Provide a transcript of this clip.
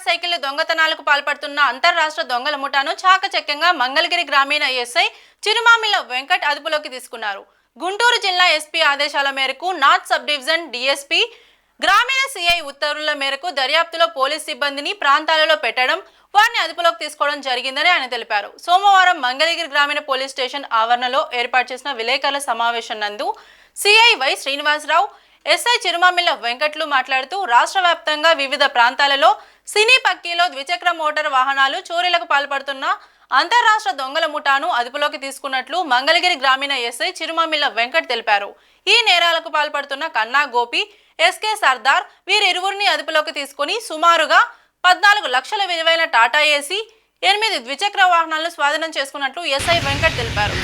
Motor cycle దొంగతనాలకు పాల్పడుతున్న అంతర్రాష్ట్ర దొంగల ముఠాను చాకచక్యంగా మంగళగిరి గ్రామీణ ఎస్ఐ చిరుమామిళ్ల వెంకట్ అదుపులోకి తీసుకున్నారు. గుంటూరు జిల్లా ఎస్పీ ఆదేశాల మేరకు నార్త్ సబ్ డివిజన్ డిఎస్పీ గ్రామీణ సిఐ ఉత్తర్వుల మేరకు దర్యాప్తులో పోలీస్ సిబ్బందిని ప్రాంతాలలో పెట్టడం, వారిని అదుపులోకి తీసుకోవడం జరిగిందని ఆయన తెలిపారు. సోమవారం మంగళగిరి గ్రామీణ పోలీస్ స్టేషన్ ఆవరణలో ఏర్పాటు చేసిన విలేకరుల సమావేశం నందు CI Y Srinivasarao, SI Chirumamilla Venkatlu మాట్లాడుతూ రాష్ట్ర వ్యాప్తంగా వివిధ ప్రాంతాలలో సినీ పక్కీలో ద్విచక్ర మోటార్ వాహనాలు చోరీలకు పాల్పడుతున్న అంతర్రాష్ట్ర దొంగల ముఠాను అదుపులోకి తీసుకున్నట్లు మంగళగిరి గ్రామీణ ఎస్ఐ చిరుమామిళ్ల వెంకట్ తెలిపారు. ఈ నేరాలకు పాల్పడుతున్న కన్నా గోపి, ఎస్కే సర్దార్ వీరిరువురిని అదుపులోకి తీసుకుని సుమారుగా 14 లక్షల విలువైన టాటా ఏసీ, 8 ద్విచక్ర వాహనాలను స్వాధీనం చేసుకున్నట్లు ఎస్ఐ వెంకట్ తెలిపారు.